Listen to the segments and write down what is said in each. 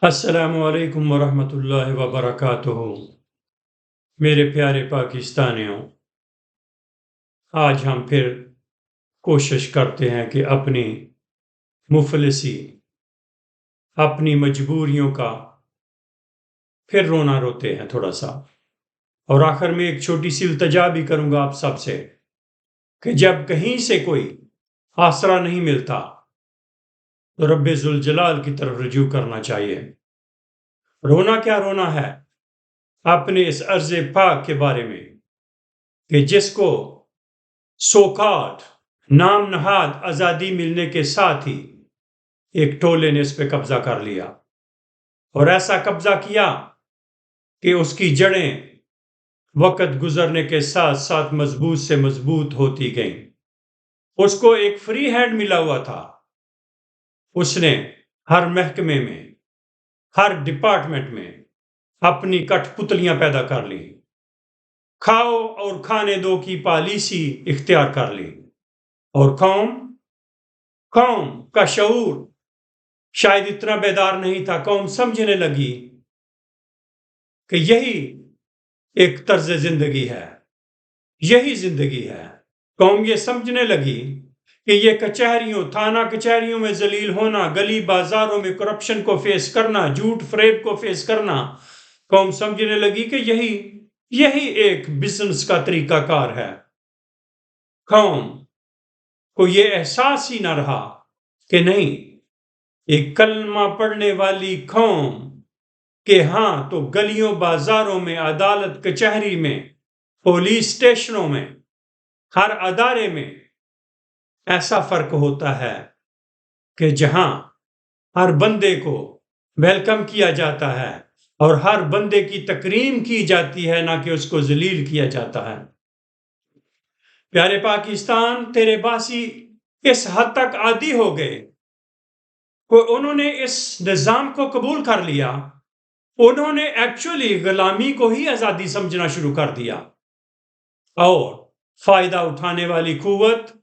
السلام علیکم ورحمۃ اللہ وبرکاتہ۔ میرے پیارے پاکستانیوں، آج ہم پھر کوشش کرتے ہیں کہ اپنی مفلسی، اپنی مجبوریوں کا پھر رونا روتے ہیں تھوڑا سا، اور آخر میں ایک چھوٹی سی التجا بھی کروں گا آپ سب سے کہ جب کہیں سے کوئی آسرا نہیں ملتا تو رب ذوالجلال کی طرف رجوع کرنا چاہیے۔ رونا کیا رونا ہے؟ اپنے اس عرض پاک کے بارے میں کہ جس کو سوکاٹ نام نہاد آزادی ملنے کے ساتھ ہی ایک ٹولے نے اس پہ قبضہ کر لیا، اور ایسا قبضہ کیا کہ اس کی جڑیں وقت گزرنے کے ساتھ ساتھ مضبوط سے مضبوط ہوتی گئیں۔ اس کو ایک فری ہینڈ ملا ہوا تھا، اس نے ہر محکمے میں، ہر ڈپارٹمنٹ میں اپنی کٹ پتلیاں پیدا کر لی، کھاؤ اور کھانے دو کی پالیسی اختیار کر لی، اور قوم کا شعور شاید اتنا بیدار نہیں تھا۔ قوم سمجھنے لگی کہ یہی ایک طرز زندگی ہے، یہی زندگی ہے۔ قوم یہ سمجھنے لگی کہ یہ کچہریوں، تھانہ کچہریوں میں ذلیل ہونا، گلی بازاروں میں کرپشن کو فیس کرنا، جھوٹ فریب کو فیس کرنا، قوم سمجھنے لگی کہ یہی ایک بزنس کا طریقہ کار ہے۔ قوم کو یہ احساس ہی نہ رہا کہ نہیں، ایک کلمہ پڑھنے والی قوم کہ ہاں تو گلیوں بازاروں میں، عدالت کچہری میں، پولیس اسٹیشنوں میں، ہر ادارے میں ایسا فرق ہوتا ہے کہ جہاں ہر بندے کو ویلکم کیا جاتا ہے اور ہر بندے کی تکریم کی جاتی ہے، نہ کہ اس کو ذلیل کیا جاتا ہے۔ پیارے پاکستان، تیرے باسی اس حد تک عادی ہو گئے کہ انہوں نے اس نظام کو قبول کر لیا، انہوں نے ایکچولی غلامی کو ہی آزادی سمجھنا شروع کر دیا، اور فائدہ اٹھانے والی قوت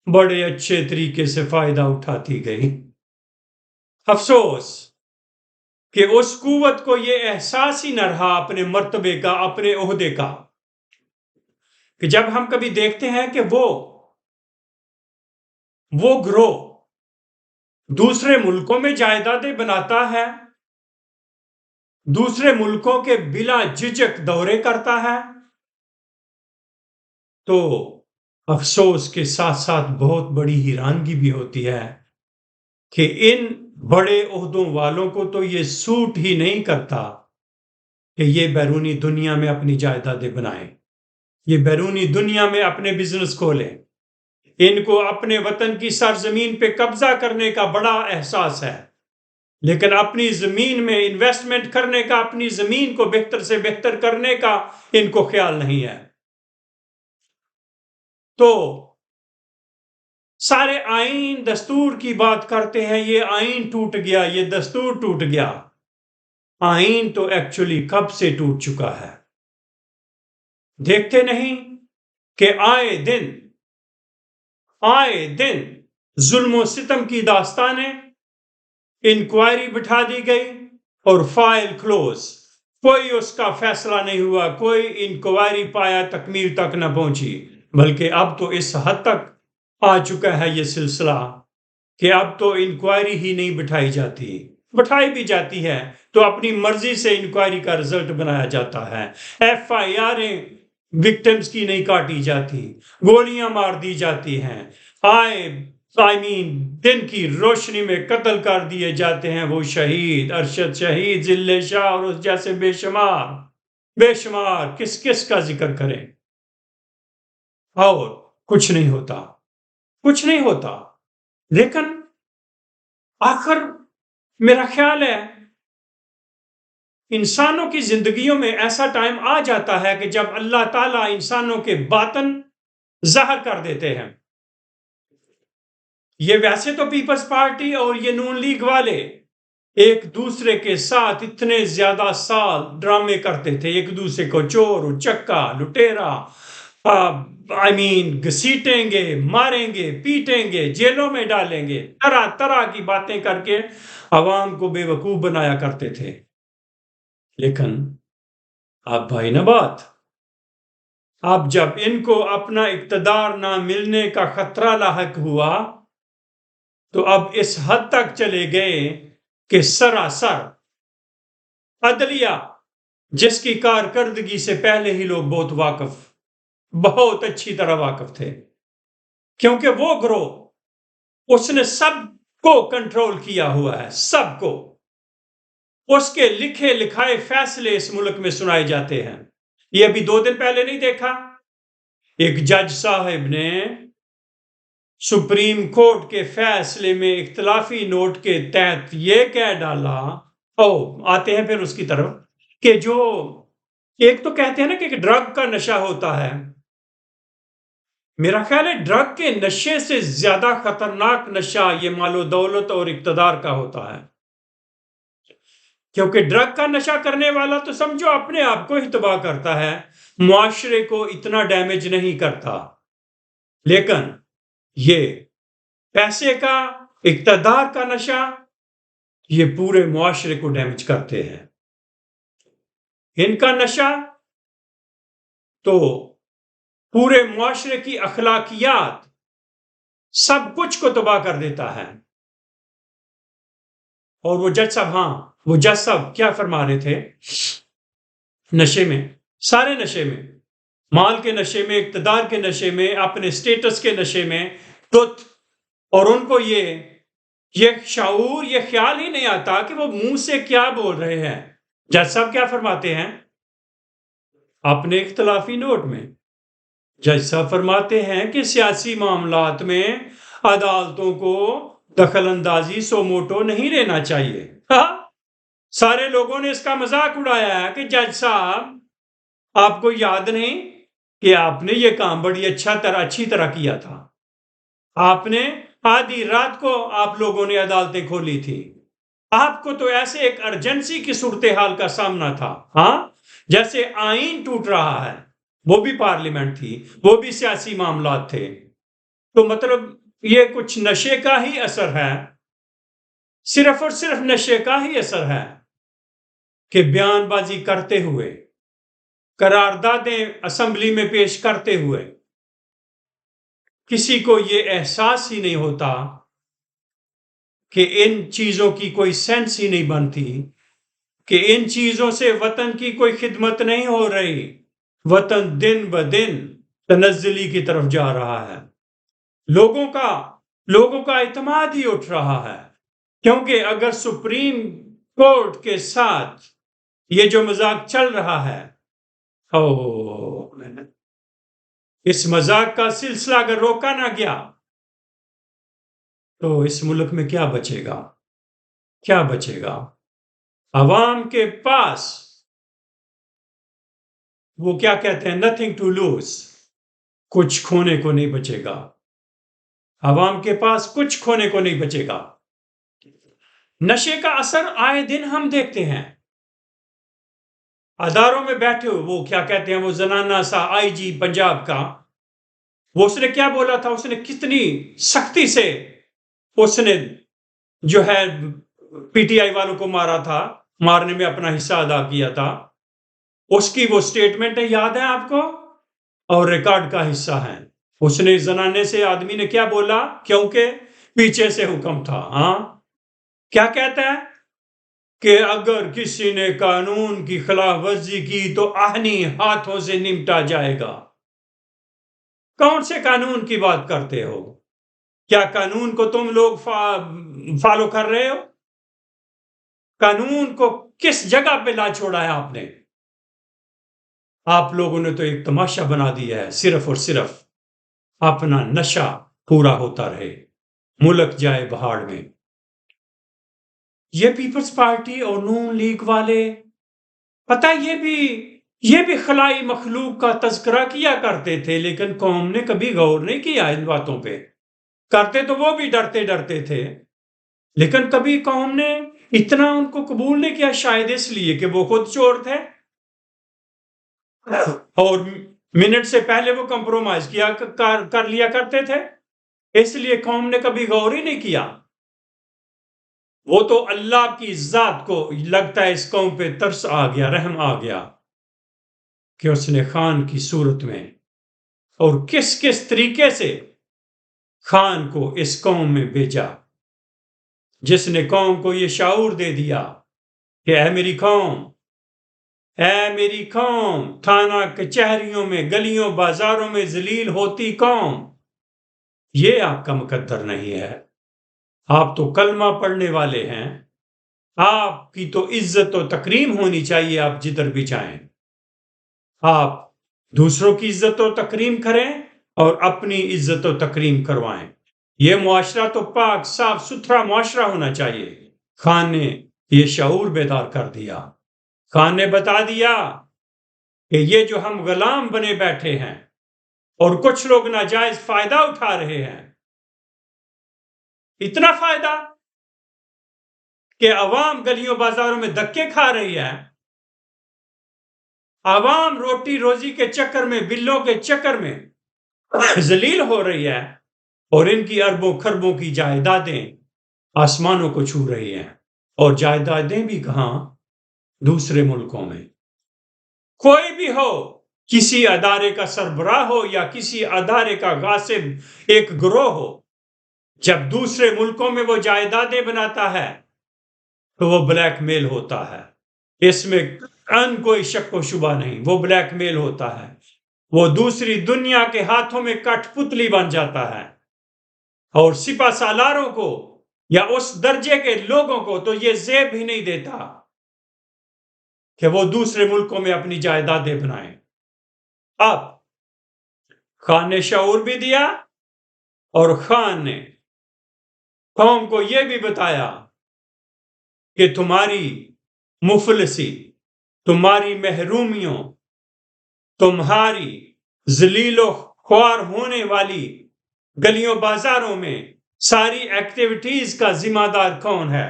بڑے اچھے طریقے سے فائدہ اٹھاتی گئی۔ افسوس کہ اس قوت کو یہ احساس ہی نہ رہا اپنے مرتبے کا، اپنے عہدے کا، کہ جب ہم کبھی دیکھتے ہیں کہ وہ گروہ دوسرے ملکوں میں جائیدادیں بناتا ہے، دوسرے ملکوں کے بلا جھجک دورے کرتا ہے، تو افسوس کے ساتھ ساتھ بہت بڑی حیرانگی بھی ہوتی ہے کہ ان بڑے عہدوں والوں کو تو یہ سوٹ ہی نہیں کرتا کہ یہ بیرونی دنیا میں اپنی جائیدادیں بنائیں، یہ بیرونی دنیا میں اپنے بزنس کھولیں۔ ان کو اپنے وطن کی سرزمین پہ قبضہ کرنے کا بڑا احساس ہے، لیکن اپنی زمین میں انویسٹمنٹ کرنے کا، اپنی زمین کو بہتر سے بہتر کرنے کا ان کو خیال نہیں ہے۔ تو سارے آئین دستور کی بات کرتے ہیں، یہ آئین ٹوٹ گیا، یہ دستور ٹوٹ گیا۔ آئین تو ایکچولی کب سے ٹوٹ چکا ہے؟ دیکھتے نہیں کہ آئے دن ظلم و ستم کی داستانیں، انکوائری بٹھا دی گئی اور فائل کلوز، کوئی اس کا فیصلہ نہیں ہوا، کوئی انکوائری پایا تکمیل تک نہ پہنچی، بلکہ اب تو اس حد تک آ چکا ہے یہ سلسلہ کہ اب تو انکوائری ہی نہیں بٹھائی جاتی، بٹھائی بھی جاتی ہے تو اپنی مرضی سے انکوائری کا رزلٹ بنایا جاتا ہے۔ ایف آئی آریں وکٹمز کی نہیں کاٹی جاتی، گولیاں مار دی جاتی ہیں، دن کی روشنی میں قتل کر دیے جاتے ہیں وہ شہید، ارشد شہید، ذل شاہ اور اس جیسے بے شمار کس کا ذکر کریں، اور کچھ نہیں ہوتا۔ لیکن آخر میرا خیال ہے انسانوں کی زندگیوں میں ایسا ٹائم آ جاتا ہے کہ جب اللہ تعالیٰ انسانوں کے باطن ظاہر کر دیتے ہیں۔ یہ ویسے تو پیپلز پارٹی اور یہ نون لیگ والے ایک دوسرے کے ساتھ اتنے زیادہ سال ڈرامے کرتے تھے، ایک دوسرے کو چور، چکا، لٹیرا، گھسیٹیں گے، ماریں گے، پیٹیں گے، جیلوں میں ڈالیں گے، طرح طرح کی باتیں کر کے عوام کو بے وقوف بنایا کرتے تھے۔ لیکن اب بھائی نہ بات، اب جب ان کو اپنا اقتدار نہ ملنے کا خطرہ لاحق ہوا تو اب اس حد تک چلے گئے کہ سراسر عدلیہ، جس کی کارکردگی سے پہلے ہی لوگ بہت اچھی طرح واقف تھے، کیونکہ وہ گروہ اس نے سب کو کنٹرول کیا ہوا ہے، سب کو۔ اس کے لکھے لکھائے فیصلے اس ملک میں سنائے جاتے ہیں۔ یہ ابھی 2 دن پہلے نہیں دیکھا، ایک جج صاحب نے سپریم کورٹ کے فیصلے میں اختلافی نوٹ کے تحت یہ کہہ ڈالا، آتے ہیں پھر اس کی طرف، کہ جو ایک تو کہتے ہیں نا کہ ڈرگ کا نشہ ہوتا ہے، میرا خیال ہے ڈرگ کے نشے سے زیادہ خطرناک نشہ یہ مال و دولت اور اقتدار کا ہوتا ہے، کیونکہ ڈرگ کا نشہ کرنے والا تو سمجھو اپنے آپ کو ہی تباہ کرتا ہے، معاشرے کو اتنا ڈیمیج نہیں کرتا، لیکن یہ پیسے کا، اقتدار کا نشہ، یہ پورے معاشرے کو ڈیمیج کرتے ہیں۔ ان کا نشہ تو پورے معاشرے کی اخلاقیات، سب کچھ کو تباہ کر دیتا ہے۔ اور وہ جج صاحب کیا فرما رہے تھے؟ نشے میں، سارے نشے میں، مال کے نشے میں، اقتدار کے نشے میں، اپنے سٹیٹس کے نشے میں، اور ان کو یہ شعور، یہ خیال ہی نہیں آتا کہ وہ منہ سے کیا بول رہے ہیں۔ جج صاحب کیا فرماتے ہیں اپنے اختلافی نوٹ میں؟ جج صاحب فرماتے ہیں کہ سیاسی معاملات میں عدالتوں کو دخل اندازی سو موٹو نہیں لینا چاہیے۔ سارے لوگوں نے اس کا مذاق اڑایا ہے کہ جج صاحب آپ کو یاد نہیں کہ آپ نے یہ کام بڑی اچھی طرح کیا تھا، آپ نے آدھی رات کو آپ لوگوں نے عدالتیں کھولی تھی، آپ کو تو ایسے ایک ارجنسی کی صورتحال کا سامنا تھا، جیسے آئین ٹوٹ رہا ہے، وہ بھی پارلیمنٹ تھی، وہ بھی سیاسی معاملات تھے، تو مطلب یہ کچھ نشے کا ہی اثر ہے، صرف اور صرف نشے کا ہی اثر ہے کہ بیان بازی کرتے ہوئے، قراردادیں اسمبلی میں پیش کرتے ہوئے کسی کو یہ احساس ہی نہیں ہوتا کہ ان چیزوں کی کوئی سینس ہی نہیں بنتی، کہ ان چیزوں سے وطن کی کوئی خدمت نہیں ہو رہی، وطن دن بدن تنزلی کی طرف جا رہا ہے، لوگوں کا اعتماد ہی اٹھ رہا ہے، کیونکہ اگر سپریم کورٹ کے ساتھ یہ جو مذاق چل رہا ہے، اس مذاق کا سلسلہ اگر روکا نہ گیا تو اس ملک میں کیا بچے گا؟ کیا بچے گا؟ عوام کے پاس وہ کیا کہتے ہیں، نتھنگ ٹو لوز، کچھ کھونے کو نہیں بچے گا، عوام کے پاس کچھ کھونے کو نہیں بچے گا۔ نشے کا اثر آئے دن ہم دیکھتے ہیں، اداروں میں بیٹھے ہوئے، وہ کیا کہتے ہیں، وہ زنانہ سا آئی جی پنجاب کا، وہ اس نے کیا بولا تھا، اس نے کتنی سختی سے اس نے جو ہے پی ٹی آئی والوں کو مارا تھا، مارنے میں اپنا حصہ ادا کیا تھا، اس کی وہ سٹیٹمنٹ یاد ہے آپ کو، اور ریکارڈ کا حصہ ہے۔ اس نے زنانے سے آدمی نے کیا بولا، کیونکہ پیچھے سے حکم تھا، کیا کہتا ہے کہ اگر کسی نے قانون کی خلاف ورزی کی تو آہنی ہاتھوں سے نمٹا جائے گا۔ کون سے قانون کی بات کرتے ہو؟ کیا قانون کو تم لوگ فالو کر رہے ہو؟ قانون کو کس جگہ پہ لا چھوڑا ہے آپ نے؟ آپ لوگوں نے تو ایک تماشا بنا دیا ہے، صرف اور صرف اپنا نشہ پورا ہوتا رہے، ملک جائے بہاڑ میں۔ یہ پیپلز پارٹی اور نون لیگ والے، پتہ یہ بھی خلائی مخلوق کا تذکرہ کیا کرتے تھے، لیکن قوم نے کبھی غور نہیں کیا ان باتوں پہ، کرتے تو وہ بھی ڈرتے ڈرتے تھے، لیکن کبھی قوم نے اتنا ان کو قبول نہیں کیا، شاید اس لیے کہ وہ خود چور تھے، اور منٹ سے پہلے وہ کمپرومائز کر لیا کرتے تھے، اس لیے قوم نے کبھی غور ہی نہیں کیا۔ وہ تو اللہ کی ذات کو لگتا ہے اس قوم پہ ترس آ گیا، رحم آ گیا کہ اس نے خان کی صورت میں اور کس کس طریقے سے خان کو اس قوم میں بھیجا، جس نے قوم کو یہ شعور دے دیا کہ اے میری قوم، تھانہ کچہریوں میں، گلیوں بازاروں میں ذلیل ہوتی قوم، یہ آپ کا مقدر نہیں ہے۔ آپ تو کلمہ پڑھنے والے ہیں، آپ کی تو عزت و تکریم ہونی چاہیے۔ آپ جدھر بھی جائیں آپ دوسروں کی عزت و تکریم کریں اور اپنی عزت و تکریم کروائیں۔ یہ معاشرہ تو پاک صاف ستھرا معاشرہ ہونا چاہیے۔ خان نے یہ شعور بیدار کر دیا۔ خان نے بتا دیا کہ یہ جو ہم غلام بنے بیٹھے ہیں اور کچھ لوگ ناجائز فائدہ اٹھا رہے ہیں، اتنا فائدہ کہ عوام گلیوں بازاروں میں دھکے کھا رہی ہے، عوام روٹی روزی کے چکر میں، بلوں کے چکر میں ذلیل ہو رہی ہے، اور ان کی اربوں خربوں کی جائیدادیں آسمانوں کو چھو رہی ہیں، اور جائیدادیں بھی کہاں، دوسرے ملکوں میں۔ کوئی بھی ہو، کسی ادارے کا سربراہ ہو یا کسی ادارے کا غاصب ایک گروہ ہو، جب دوسرے ملکوں میں وہ جائیدادیں بناتا ہے تو وہ بلیک میل ہوتا ہے۔ اس میں کوئی شک و شبہ نہیں، وہ بلیک میل ہوتا ہے۔ وہ دوسری دنیا کے ہاتھوں میں کٹ پتلی بن جاتا ہے، اور سپہ سالاروں کو یا اس درجے کے لوگوں کو تو یہ زیب ہی نہیں دیتا کہ وہ دوسرے ملکوں میں اپنی جائیدادیں بنائیں۔ اب خان نے شعور بھی دیا، اور خان نے قوم کو یہ بھی بتایا کہ تمہاری مفلسی، تمہاری محرومیوں، تمہاری ذلیل و خوار ہونے والی گلیوں بازاروں میں ساری ایکٹیویٹیز کا ذمہ دار کون ہے،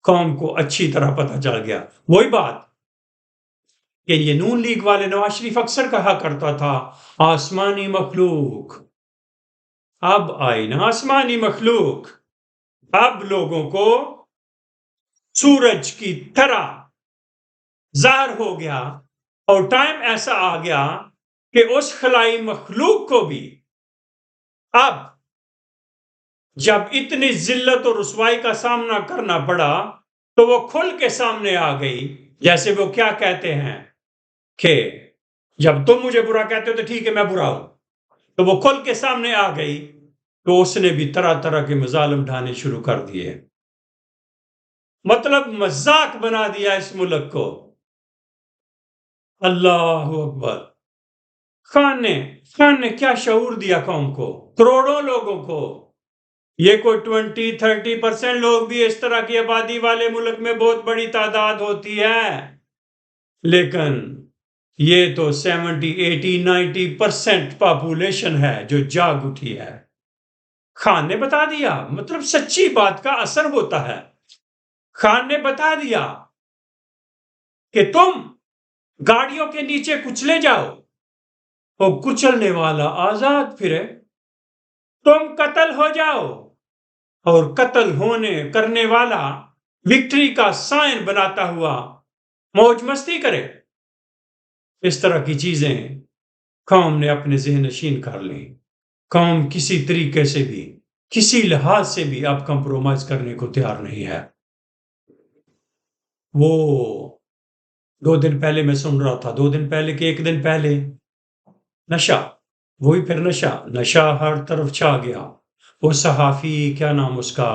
قوم کو اچھی طرح پتہ چل گیا۔ وہی بات کہ یہ نون لیگ والے نواز شریف اکثر کہا کرتا تھا آسمانی مخلوق، اب آئی نا آسمانی مخلوق، اب لوگوں کو سورج کی طرح ظاہر ہو گیا، اور ٹائم ایسا آ گیا کہ اس خلائی مخلوق کو بھی اب جب اتنی ذلت اور رسوائی کا سامنا کرنا پڑا تو وہ کھل کے سامنے آ گئی۔ جیسے وہ کیا کہتے ہیں کہ جب تم مجھے برا کہتے ہو تو ٹھیک ہے میں برا ہوں، تو وہ کھل کے سامنے آ گئی، تو اس نے بھی طرح طرح کے مظالم ڈھانے شروع کر دیے، مطلب مذاق بنا دیا اس ملک کو۔ اللہ اکبر۔ خان نے کیا شعور دیا قوم کو، کروڑوں لوگوں کو۔ یہ کوئی 20-30% لوگ بھی اس طرح کی آبادی والے ملک میں بہت بڑی تعداد ہوتی ہے، لیکن یہ تو 70-80-90% پاپولیشن ہے جو جاگ اٹھی ہے۔ خان نے بتا دیا، مطلب سچی بات کا اثر ہوتا ہے۔ خان نے بتا دیا کہ تم گاڑیوں کے نیچے کچلے جاؤ، اور کچلنے والا آزاد پھرے، تم قتل ہو جاؤ، اور قتل کرنے والا وکٹری کا سائن بناتا ہوا موج مستی کرے۔ اس طرح کی چیزیں قوم نے اپنے ذہن نشین کر لیں۔ قوم کسی طریقے سے بھی، کسی لحاظ سے بھی اب کمپرومائز کرنے کو تیار نہیں ہے۔ وہ 2 دن پہلے میں سن رہا تھا، 2 دن پہلے کہ 1 دن پہلے، نشہ، وہی پھر نشہ ہر طرف چھا گیا۔ وہ صحافی، کیا نام اس کا،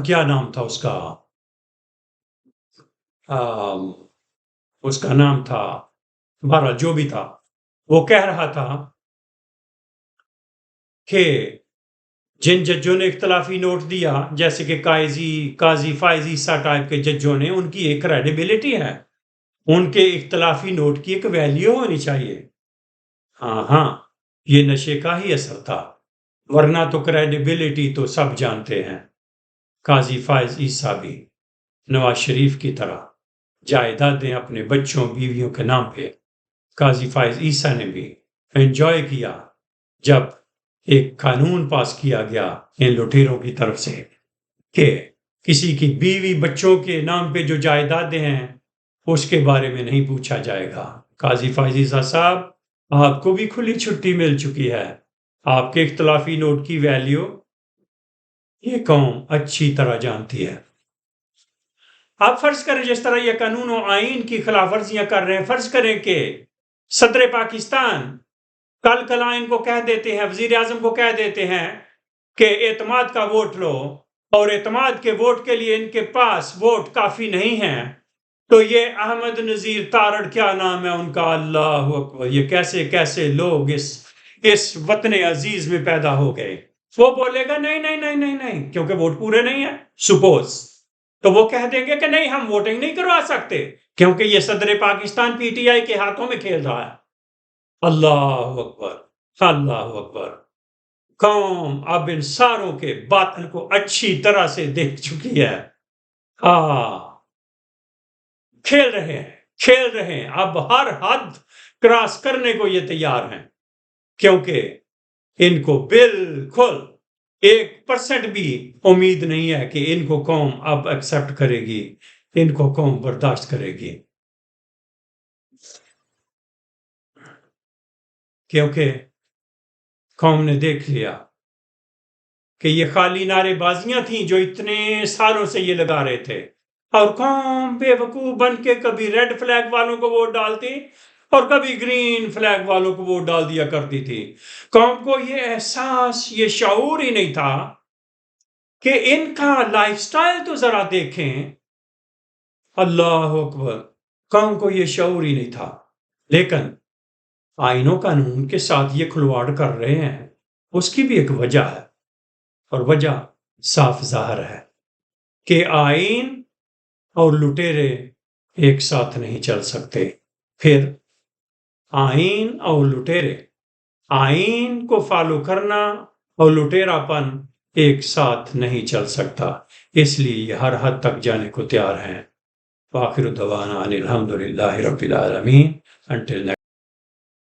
کیا نام تھا اس کا، اس کا نام تھا، بہرحال جو بھی تھا، وہ کہہ رہا تھا کہ جن ججوں نے اختلافی نوٹ دیا، جیسے کہ قاضی فائز عیسیٰ ٹائپ کے ججوں نے، ان کی ایک کریڈیبلٹی ہے، ان کے اختلافی نوٹ کی ایک ویلیو ہونی چاہیے۔ ہاں یہ نشے کا ہی اثر تھا، ورنہ تو کریڈیبلٹی تو سب جانتے ہیں۔ قاضی فائز عیسیٰ بھی نواز شریف کی طرح جائیدادیں اپنے بچوں بیویوں کے نام پہ قاضی فائز عیسیٰ نے بھی انجوائے کیا جب ایک قانون پاس کیا گیا ان لٹیروں کی طرف سے کہ کسی کی بیوی بچوں کے نام پہ جو جائیدادیں ہیں اس کے بارے میں نہیں پوچھا جائے گا۔ قاضی فائز عیسیٰ صاحب، آپ کو بھی کھلی چھٹی مل چکی ہے۔ آپ کے اختلافی نوٹ کی ویلیو یہ قوم اچھی طرح جانتی ہے۔ آپ فرض کریں جس طرح یہ قانون و آئین کی خلاف ورزیاں کر رہے ہیں، فرض کریں کہ صدر پاکستان کل کلا ان کو کہہ دیتے ہیں، وزیر اعظم کو کہہ دیتے ہیں کہ اعتماد کا ووٹ لو، اور اعتماد کے ووٹ کے لیے ان کے پاس ووٹ کافی نہیں ہیں، تو یہ احمد نذیر تارڑ، کیا نام ہے ان کا، اللہ اکبر، یہ کیسے کیسے لوگ اس وطن عزیز میں پیدا ہو گئے۔ وہ بولے گا نہیں نہیں نہیں نہیں نہیں، کیونکہ ووٹ پورے نہیں ہیں سپوز، تو وہ کہہ دیں گے کہ نہیں ہم ووٹنگ نہیں کروا سکتے کیونکہ یہ صدر پاکستان پی ٹی آئی کے ہاتھوں میں کھیل رہا ہے۔ اللہ اکبر، اللہ اکبر۔ قوم اب ان ساروں کے باطن کو اچھی طرح سے دیکھ چکی ہے۔ کھیل رہے ہیں، اب ہر حد کراس کرنے کو یہ تیار ہیں، کیونکہ ان کو بالکل 1% بھی امید نہیں ہے کہ ان کو قوم اب ایکسپٹ کرے گی، ان کو قوم برداشت کرے گی، کیونکہ قوم نے دیکھ لیا کہ یہ خالی نعرے بازیاں تھیں جو اتنے سالوں سے یہ لگا رہے تھے، اور قوم بے وقوف بن کے کبھی ریڈ فلیگ والوں کو ووٹ ڈالتی اور کبھی گرین فلیگ والوں کو ووٹ ڈال دیا کرتی تھی۔ قوم کو یہ احساس، یہ شعور ہی نہیں تھا کہ ان کا لائف سٹائل تو ذرا دیکھیں، اللہ اکبر، قوم کو یہ شعور ہی نہیں تھا۔ لیکن آئین و قانون کے ساتھ یہ کھلواڑ کر رہے ہیں، اس کی بھی ایک وجہ ہے، اور وجہ صاف ظاہر ہے کہ آئین اور لٹیرے ایک ساتھ نہیں چل سکتے۔ پھر آئین اور لٹیرے، آئین کو فالو کرنا اور لٹیرا پن ایک ساتھ نہیں چل سکتا، اس لیے یہ ہر حد تک جانے کو تیار ہیں۔ وآخر دعوانا ان الحمد للہ رب العالمین۔ Until next